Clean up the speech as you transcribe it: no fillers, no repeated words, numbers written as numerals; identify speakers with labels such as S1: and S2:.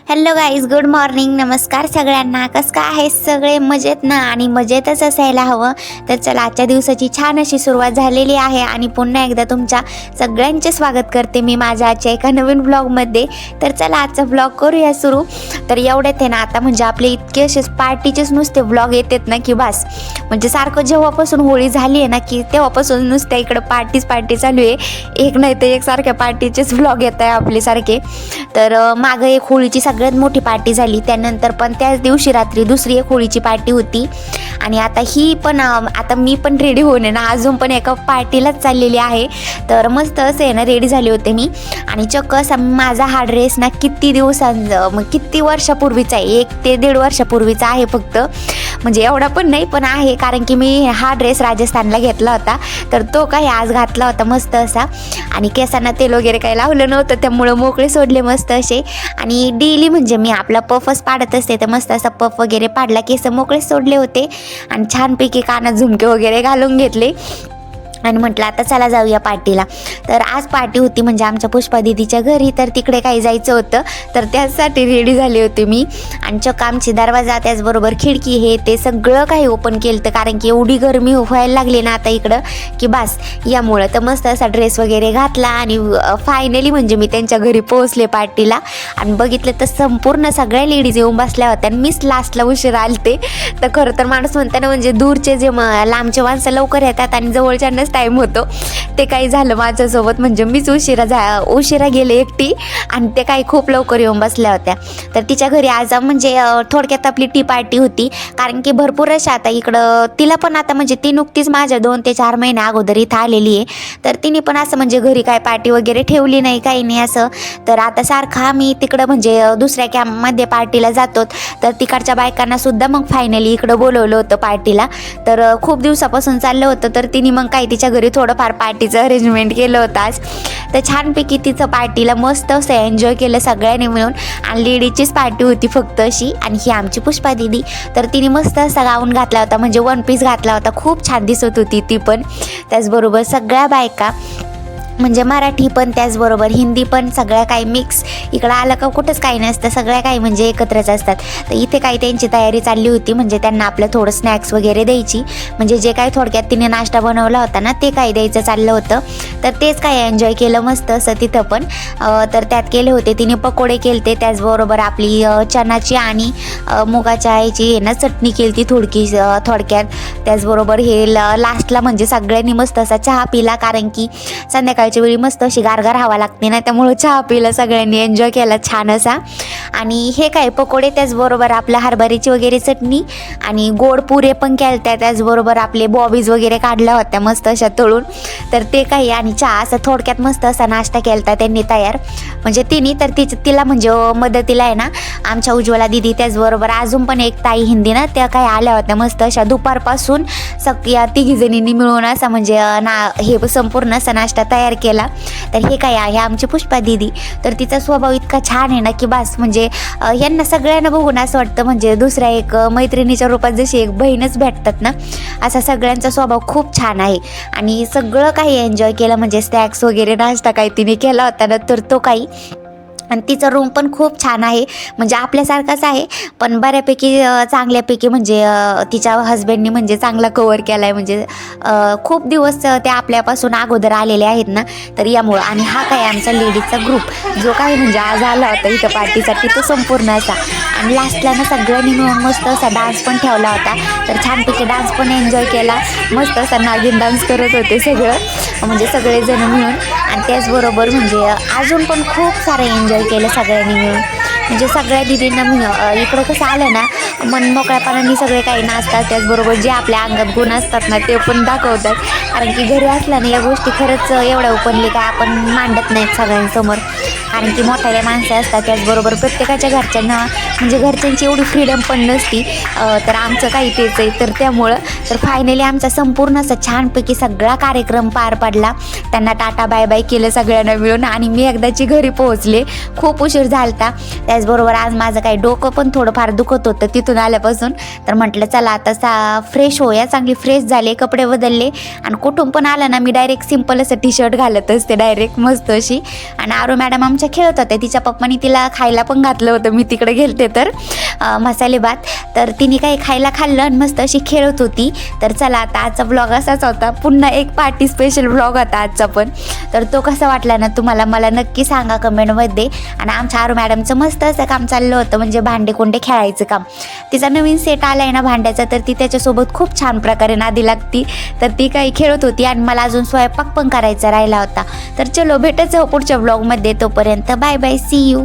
S1: Hello guys, good morning. नमस्कार सगळ्यांना. कसं काय आहे? सगळे मजेत ना? आणि मजेतच असायला हवं. तर चला, आजच्या दिवसाची छान अशी सुरुवात झालेली आहे आणि पुन्हा एकदा तुमच्या सगळ्यांचे स्वागत करते मी माझ्या आजच्या एका नवीन ब्लॉगमध्ये. तर चला, आजचा ब्लॉग करूया सुरू. तर एवढ्यात आहे ना, आता म्हणजे आपले इतके असे पार्टीचेच नुसते ब्लॉग येतात ना की बस. म्हणजे सारखं जेव्हापासून होळी झाली आहे ना की तेव्हापासून नुसत्या इकडं पार्टी चालू आहे. एक नाही तर एक सारख्या पार्टीचेच ब्लॉग येत आहे आपले सारखे. तर मागं एक होळीची सगळ्यात मोठी पार्टी झाली, त्यानंतर पण त्याच दिवशी रात्री दुसरी एक होळीची पार्टी होती. आणि आता ही पण आता मी पण रेडी होऊन आहे ना अजून पण एका पार्टीलाच चाललेली आहे. तर मस्त असं आहे ना, रेडी झाले होते मी. आणि चक्क असा माझा हा ड्रेस ना किती वर्षापूर्वीचा आहे, 1 ते 1.5 वर्षापूर्वीचा आहे फक्त. म्हणजे एवढा पण नाही, पण आहे, कारण की मी हा ड्रेस राजस्थानला घेतला होता. तर तो काही आज घातला होता मस्त असा. आणि केसांना तेल वगैरे काही लावलं नव्हतं, त्यामुळं मोकळे सोडले मस्त असे. आणि डेली म्हणजे मी आपला पफच पाडत असते, तर मस्त असा पफ वगैरे पाडला, केस मोकळे सोडले होते आणि छानपैकी कानात झुमके वगैरे घालून घेतले. आणि म्हटलं आता चला जाऊया पार्टीला. तर आज पार्टी होती म्हणजे आमच्या पुष्पा दीदीच्या घरी, तर तिकडे काही जायचं होतं. तर त्यासाठी रेडी झाले होते मी. आणि चक्क आमची दरवाजा, त्याचबरोबर खिडकी, हे ते सगळं काही ओपन केलं होतं, कारण की एवढी गरमी व्हायला लागली ना आता इकडं की बस यामुळं. तर मस्त असा ड्रेस वगैरे घातला आणि फायनली म्हणजे मी त्यांच्या घरी पोहोचले पार्टीला. आणि बघितलं तर संपूर्ण सगळ्या लेडीज येऊन बसल्या होत्या आणि मीच लास्टला उशिरा आलते. तर खरं तर माणूस म्हणतं ना, म्हणजे दूरचे जे लांबचे माणसं लवकर येतात आणि जवळच्यांनाच टाईम होतो. ते काही झालं माझ्यासोबत, म्हणजे मीच उशिरा गेले एकटी आणि ते काही खूप लवकर येऊन बसल्या होत्या. तर तिच्या घरी आज म्हणजे थोडक्यात आपली टी पार्टी होती, कारण की भरपूर अशा आता इकडं तिला पण आता म्हणजे ती नुकतीच माझ्या 2 ते 4 महिने अगोदर इथं आलेली आहे. तर तिने पण असं म्हणजे घरी काय पार्टी वगैरे ठेवली नाही, काही नाही असं. तर आता सारखा मी तिकडं म्हणजे दुसऱ्या कॅम्पमध्ये पार्टीला जातो, तर तिकडच्या बायकांना सुद्धा मग फायनली इकडं बोलवलं होतं पार्टीला. तर खूप दिवसापासून चाललं होतं, तर तिने मग काही तिच्या घरी थोडंफार पार्टीचं अरेंजमेंट केलं होतं आज. तर छानपैकी तिचं पार्टीला मस्त असं एन्जॉय केलं सगळ्यांनी मिळून. आणि लेडीजचीच पार्टी होती फक्त अशी. आणि ही आमची पुष्पा दीदी, तर तिने मस्त असा गाऊन घातला होता, म्हणजे 1 पीस घातला होता, खूप छान दिसत होती ती पण. त्याचबरोबर सगळ्या बायका म्हणजे मराठी पण त्याचबरोबर हिंदी पण सगळ्या काही मिक्स. इकडं आलं का कुठंच काही नसतं, सगळ्या काही म्हणजे एकत्रच असतात. तर इथे काही त्यांची तयारी चालली होती, म्हणजे त्यांना आपलं थोडं स्नॅक्स वगैरे द्यायची, म्हणजे जे काही थोडक्यात तिने नाश्ता बनवला होता ना ते काही द्यायचं चाललं होतं. तर तेच काही एन्जॉय केलं मस्त असं तिथं पण. तर त्यात केले होते तिने पकोडे केलते, त्याचबरोबर आपली चणाची आणि मुगाच्या याची ना चटणी केली ती थोडक्यात. त्याचबरोबर हे लास्टला म्हणजे सगळ्यांनी मस्त असा चहा पिला, कारण की संध्याकाळच्या वेळी मस्त अशी गारगार हवा लागते ना, त्यामुळं चहा पिला सगळ्यांनी, एन्जॉय केला छान असा. आणि हे काय पकोडे, त्याचबरोबर आपल्या हरभऱ्याची वगैरे चटणी आणि गोड पुरे पण केल्या, त्याचबरोबर आपले बॉबीज वगैरे काढल्या होत्या मस्त अशा तळून. तर ते काही आणि चहा, असं थोडक्यात मस्त असा नाश्ता केला त्यांनी तयार. म्हणजे तर तिला म्हणजे मदतीला आहे ना आमच्या उज्ज्वला दिदी, त्याचबरोबर अजून पण एक ताई हिंदी ना, त्या काही आल्या होत्या मस्त अशा. दुपारपासून या तिघीजणींनी मिळून असा म्हणजे हे संपूर्ण असा नाश्ता तयार केला. तर हे काय आहे आमची पुष्पा दीदी. तर तिचा स्वभाव इतका छान आहे ना की बस, म्हणजे यांना सगळ्यांना बघून असं वाटतं म्हणजे दुसऱ्या एक मैत्रिणीच्या रूपात जशी एक बहीणच भेटतात ना, असा सगळ्यांचा स्वभाव खूप छान आहे. आणि सगळं काही एन्जॉय केलं, म्हणजे स्नॅक्स वगैरे नाश्ता काही तिने केला होता ना, तर तो काही. आणि तिचा रूम पण खूप छान आहे, म्हणजे आपल्यासारखाच आहे, पण बऱ्यापैकी चांगल्यापैकी म्हणजे तिच्या हस्बंडनी म्हणजे चांगला कवर केला आहे. म्हणजे खूप दिवस ते आपल्यापासून अगोदर आलेले आहेत ना, तर यामुळं. आणि हा काय आमचा लेडीजचा ग्रुप जो काही म्हणजे आज आला होता इथं पार्टीसाठी, तो संपूर्ण असा. आणि लास्टला ना सगळ्यांनी मिळून मस्त असा डान्स पण ठेवला होता, तर छानपैकी डान्स पण एन्जॉय केला. मस्त असा नागिन डान्स करत होते सगळं, म्हणजे सगळेजण मिळून. आणि त्याचबरोबर म्हणजे अजून पण खूप सारं एन्जॉय केलं सगळ्यांनी मिळून. म्हणजे सगळ्या दिदींना इकडं कसं आलं ना, मन मोकळ्यापणाने सगळे काही नाचतात, त्याचबरोबर जे आपल्या अंगात गुण असतात ना ते पण दाखवतात. कारण की घरी असल्याने या गोष्टी खरंच एवढ्या ओपनली काय आपण मांडत नाहीत सगळ्यांसमोर, कारण की मोठ्याल्या माणसं असतात. त्याचबरोबर प्रत्येकाच्या घरच्यांना म्हणजे घरच्यांची एवढी फ्रीडम पण नसती. तर आमचं काही तेच आहे. तर त्यामुळं तर फायनली आमचा संपूर्ण असा छानपैकी सगळा कार्यक्रम पार पडला. त्यांना टाटा बाय बाय केलं सगळ्यांना मिळून आणि मी एकदाची घरी पोहोचले. खूप उशीर झालता. त्याचबरोबर आज माझं काही डोकं पण थोडंफार दुखत होतं तिथून आल्यापासून. तर म्हटलं चला आता फ्रेश होऊया. चांगली फ्रेश झाले, कपडे बदलले आणि कुठून पण आलं ना मी डायरेक्ट सिम्पल असं टी शर्ट घालत असते डायरेक्ट मस्त अशी. आणि आरू मॅडम आमच्या खेळत होत्या. तिच्या पप्पानी तिला खायला पण घातलं होतं, मी तिकडे गेलते तर मसाले भात. तर तिने काही खायला खाल्लं आणि मस्त अशी खेळत होती. तर चला आता आजचा ब्लॉग असाच होता, पुन्हा एक पार्टी स्पेशल ब्लॉग होता आजचा पण. तर तो कसा वाटला ना तुम्हाला मला नक्की सांगा कमेंटमध्ये. आणि आमच्या आरू मॅडमचं मस्त असं काम चाललं होतं, म्हणजे भांडे कोंडे खेळायचं काम. तिचा नवीन सेट आला आहे ना भांड्याचा, तर ती त्याच्यासोबत खूप छान प्रकारे नादी लागती. तर ती काही खेळत होती आणि मला अजून स्वयंपाक पण करायचा राहिला होता. तर चलो भेटत जाऊ पुढच्या ब्लॉगमध्ये. तोपर्यंत बाय बाय, सी यू.